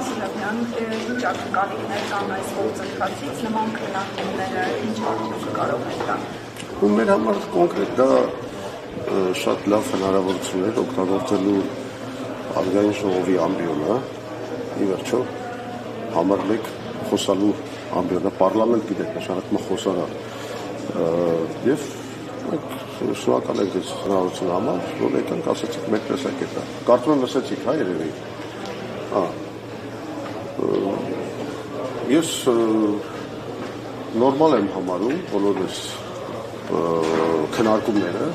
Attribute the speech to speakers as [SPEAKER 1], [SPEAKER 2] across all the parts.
[SPEAKER 1] Սրապյան, ինչ ակնկալիքներ կան այս գործընթացից, նման քննարկումները ինչ արդյունք կարող են տալ։
[SPEAKER 2] Մեր համար կոնկրետ դա շատ լավ հնարավորություն է օգտագործելու ազգային ժողովի ամբիոնը, ի վերջո համար մեկ խոսալու ամբիոնը, պարլամենտ գիտեք նշանակում խոսանա եւ շնորհակալ ենք այս հնարավորության համար, որ եկանք ասացիք մեր տեսակետը։ Կարծում եմ լսեցիք, հա երևի։ Ես նորմալ եմ համարում բոլոր այս քննարկումները,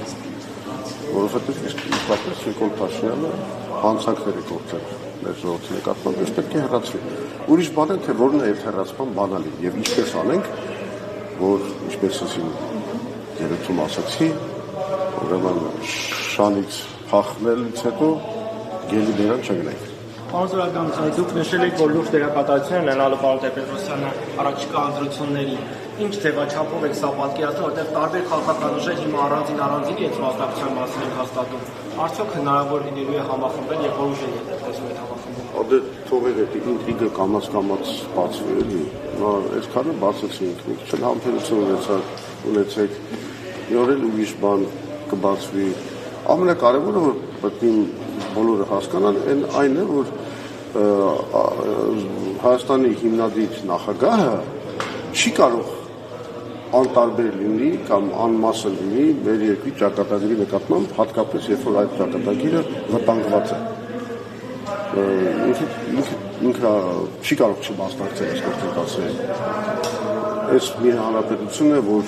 [SPEAKER 2] որովհետև իսկապես Նիկոլ Փաշինյանը հանցանքներ է գործել մեր ժողովրդի նկատմամբ, ես պետք է հեռացվի։ Ուրիշ բան է, թե որն է այդ հեռացման բանալի եւ ինչպես անենք, որ ինչպես ասին երեքում ասացի, ուրեմն շանից փախնելուց հետո գելի դերան չգնենք։
[SPEAKER 3] Պարոն Զորաբյան, դուք նշել եք, որ լուրջ դերակատարություն ունենալու պարոն Տեր-Պետրոսյանը առաջիկա ընտրությունների ինչ ձևաչափով եք սա պատկերացնում, որտեղ տարբեր քաղաքական ուժեր հիմա առանձին այս մասնակցության մասին են հաստատում։ Արդյոք հնարավոր լինելու է համախմբել եւ որ ուժ է ետեցնում այդ համախմբումը։
[SPEAKER 2] Ադե թողեք այդ ինտրիգը կամաց բացվի էլի։ Նա այսքանը բացեցինք, մի քիչ համբերություն ունեցեք, նորել ուրիշ բան կբացվի։ Ամենակարևորը որ պետք է բոլորը հասկանան, այն է, որ Հայաստանի հիմնադիր նախագահը չի կարող անտարբեր լինի կամ անմասն լինի մեր երկրի ճակատագրի նկատմամբ, հատկապես երբ որ այդ ճակատագիրը վտանգված է։ Ինքը չի կարող չմասնակցել այս գործընթացին։ Այս մի հանրապետություն է, որ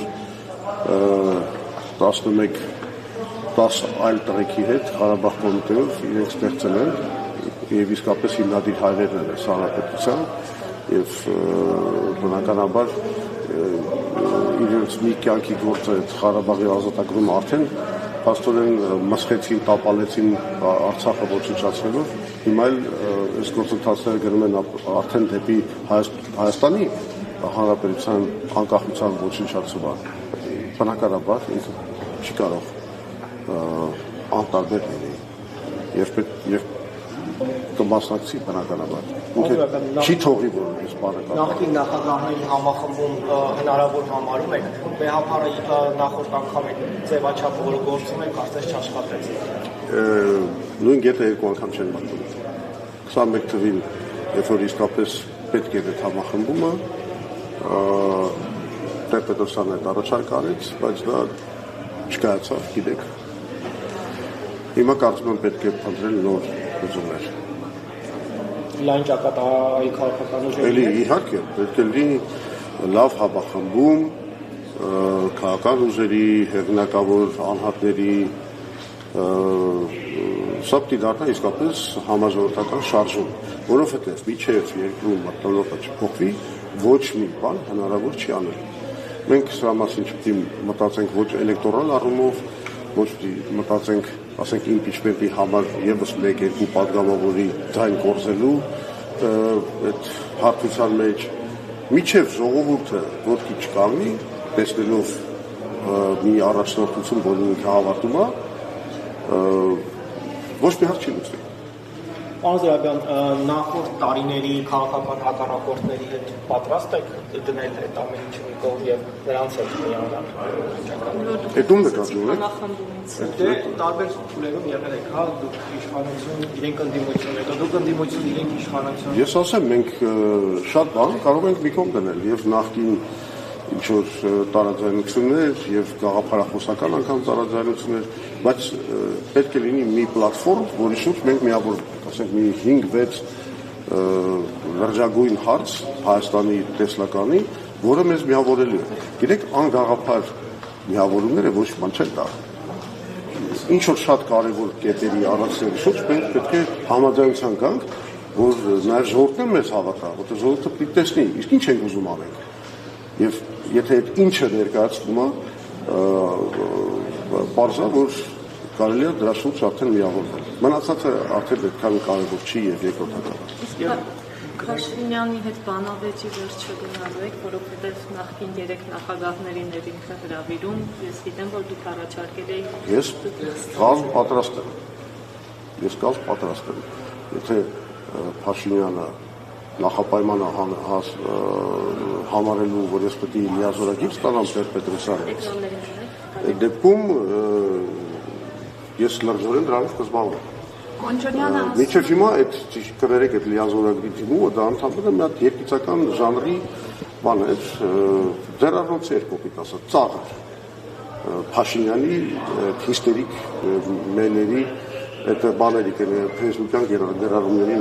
[SPEAKER 2] 10 այլ տղեկի հետ Ղարաբաղ կոմիտեով իրենք ստեղծել են եւ իսկապես հիմնադիր հայրերն են այս հանրապետության եւ բնականաբար իրենց մի կյանքի գործը այդ Ղարաբաղի ազատագրումը արդեն փաստորեն մսխեցին, տապալեցին Արցախը ոչնչացնելով, հիմա էլ այս գործընթացները գնում են արդեն դեպի Հայաստանի հանրապետության անկախության ոչնչացումը։ Բնականաբար ինքը չի կարող անտարբեր լինի եւ կմասնակցի բնականաբար։ Չի թողի որ այս բանը կա։
[SPEAKER 3] Նախկին նախագահների համախմբում հնարավոր համարում եք, բեհապարը նախորդ անգամ եք ձևաչափը որը գործում եք, կարծես չաշխատեց։
[SPEAKER 2] Նույն գետը երկու անգամ չեն մտնում։ 21 թվին, երբ որ իսկապես պետք է այդ համախմբումը, Տեր-Պետրոսյանը այդ առաջարկ արեց, բայց դա չկայացավ, գիտեք։ Հիմա կարծում եմ պետք է փնտրել նոր ուղիներ։
[SPEAKER 3] Լայն ճակատագրի քաղաքական ուժերի։
[SPEAKER 2] Էլի իհարկե, պետք է լինի լավ համախմբում, քաղաքական ուժերի, հեղինակավոր անհատների, սա պիտի դառնա իսկապես համաժողովրդական շարժում, որովհետև մինչև երկրում մթնոլորտը չփոխվի, ոչ մի բան հնարավոր չի անել։ Մենք սրա մասին չպետք է մտածենք ոչ էլեկտորալ առումով, ոչ մտածենք, ասենք իմպիչմենտի համար եւս 1-2 падգամավորի ձայն կորզելու այդ հարթության մեջ, միջև ժողովուրդը ոտքի չկանգնի, տեսնելով մի առաջնորդություն, որը ինքը հավատում է, ոչ մի հարց չի լուծվի։
[SPEAKER 3] Պարոն Զորաբյան, նախորդ տարիների քաղաքական հակառակորդների հետ պատրաստ եք դնել այդ ամեն ինչը մի կողմ եւ նրանց հետ միանալ։
[SPEAKER 2] Այդ ում նկատում եք։
[SPEAKER 3] Դե տարբեր փուլերում եղել եք, հա, դուք իշխանություն, իրենք ընդդիմություն եք, դուք ընդդիմություն, իրենք իշխանություն։
[SPEAKER 2] Ես ասեմ, մենք շատ բան կարող ենք մի կողմ դնել եւ նախկին ինչ որ տարաձայնություններ եւ գաղափարախոսական անգամ տարաձայնություններ, բայց պետք է լինի մի պլատֆորմ, որի շուրջ մենք միավորվենք, ասենք մի 5-6 լրջագույն հարց Հայաստանի տեսլականի, որը մեզ միավորելու է։ Գիտեք, անգաղափար միավորումները ոչ բան չեն տա։ Ինչ որ շատ կարևոր կետերի առանցքների շուրջ մենք պետք է համաձայնության գանք, որ նաեւ ժողովուրդն մեզ հավատա, որտեղ ժողովուրդը պիտի տեսնի, իսկ ինչ ենք ուզում անենք։ Եվ եթե այդ ինչը ներկայացվում է, պարզա, որ կարելի է դրա շուրջ արդեն միավորվել։ Մնացածը արդեն այդքան կարևոր չի եւ երկրորդական։
[SPEAKER 1] Փաշինյանի հետ բանավեճի վերջը գնալու եք, որովհետև նախկին 3 նախագահներին էր ինքը հրավիրում, ես գիտեմ, որ դուք առաջարկել եք։
[SPEAKER 2] Ես կազմ պատրաստ եմ։ Եթե Փաշինյանը նախապայմանը համարելու, որ ես պետք է լիազորագիր ստանամ Տեր-Պետրոսյանից։ Այդ դեպքում ես լրջորեն դրանով կզբաղվեմ։ Մինչև հիմա այդ կներեք այդ լիազորագրի դիմումը, դա ընդհանրապես մի հատ երկիծական ժանրի բան է, ձեռառնոց երկոպիտ ասած, ծաղր Փաշինյանի հիստերիկ մեների այդ բաների ֆեյսբուքյան գրառումների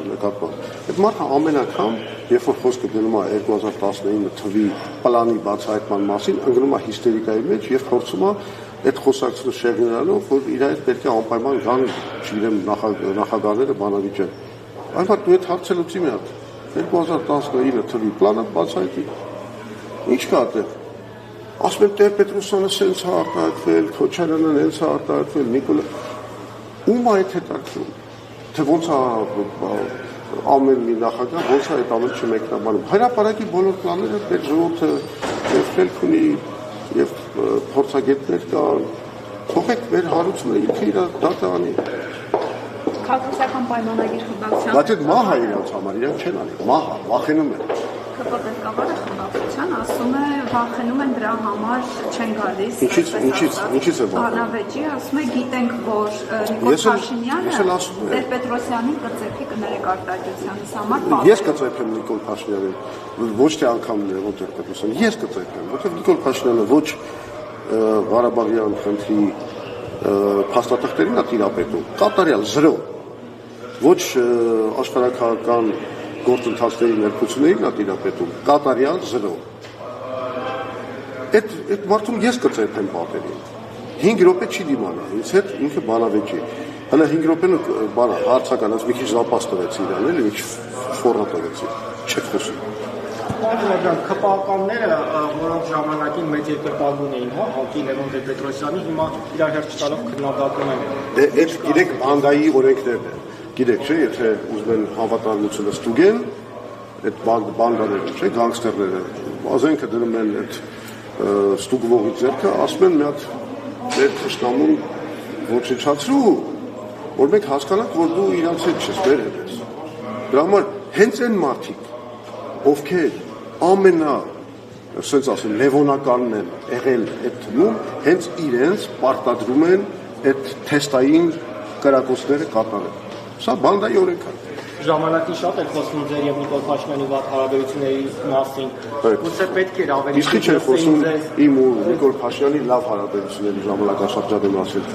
[SPEAKER 2] նկատմամբ։ Այդ մարդը ամեն անգամ, երբ որ խոսքը գնում է 2019 թվականի պլանի բացահայտման մասին, ընկնում է հիստերիկայի մեջ եւ փորձում է այդ խոսակցությունը շեղնալով, որ իր հետ պետք է անպայման գան, չգիտեմ, նախագահները բանավիճեն։ Այնպես դու այդ հարցը լուծի մի հատ 2019 թվականի պլանը բացահայտի։ Ինչ կա այդտեղ։ Ասում են Տեր-Պետրոսյանը սենց է արտահայտվել, Քոչարյանը հենց է արտահայտվել, Նիկոլա ում է այդ հետաքրքրում, թե ոնց է ամեն մի նախագահ, ոնց է այդ ամեն չմեկնաբանում։ Հայրապարակի բոլոր պլանները պետք ժողովուրդը եւ խելք ունի եւ փորձագետներ կան, թողեք մեր հարությունը ինքը իր դատը անի։
[SPEAKER 4] Քաղաքական պայմանագիր խմբակցության։
[SPEAKER 2] Բայց այդ մահը իրենց համար իրենք չեն անի, մահը, վախենում են։
[SPEAKER 4] ԿՊ ղեկավարը խմբակցության ասում է վախենում են դրա համար չեն գալիս։
[SPEAKER 2] Ինչից է վախենում։
[SPEAKER 4] Բանավեճի ասում է գիտենք, որ Նիկոլ Փաշինյանը Տեր-Պետրոսյանի կծեփի կներեք արտադրությանից համար։
[SPEAKER 2] Ես կծեփեմ Նիկոլ Փաշինյանին, ոչ թե անգամ Տեր-Պետրոսյանը, ես կծեփեմ, որովհետև Նիկոլ Փաշինյանը ոչ Ղարաբաղյան խնդրի փաստաթղթերին է տիրապետում, կատարյալ 0, ոչ աշխարհաքաղաքական գործընթացների ներկայացումներին է տիրապետում, կատարյալ 0։ Այդ մարդուն ես կծեփեմ պատերին։ 5 րոպե չի դիմանա, ինձ հետ ինքը բանավեճի։ Հələ 5 րոպեն բանա հարցական, ասում մի քիչ զապաս տվեցի իրան, էլի ինչ ֆորմա տվեցի։ Չեք խոսում։
[SPEAKER 3] Ջան, ԿՊԱ-կանները, որոնք ժամանակին մեծ երկրպագուն էին, հա, հակի Լևոն Տեր-Պետրոսյանի, հիմա իրար հետ չտալով քննադատում են։
[SPEAKER 2] Դե այդ գիտեք բանդայի օրենքներն են։ Գիտեք, չէ, եթե ուզում են հավատարմությունը ստուգեն, այդ բանդաները, չէ, գանգստերները, ազենքը դնում են այդ ստուգվողի ձեռքը, ասում են մի հատ այդ թշնամուն ոչնչացրու, որ մենք հասկանանք, որ դու իրանց հետ չես, մեր հետ ես։ Դրա համար հենց այն մարդիկ, ովքեր ասենց ասեմ, լևոնականն են եղել այդ թվում, հենց իրենց պարտադրում են այդ թեստային կրակոցները կատարել։ Սա բանդայի օրենք է։
[SPEAKER 3] Ժամանակին շատ էր խոսում ձեր եւ Նիկոլ Փաշինյանի վատ հարաբերությունների մասին։ Գուցե պետք էր ավելի
[SPEAKER 2] Իսկ չի խոսում իմ ու Նիկոլ Փաշինյանի լավ հարաբերությունների ժամանակաշրջանի մասին։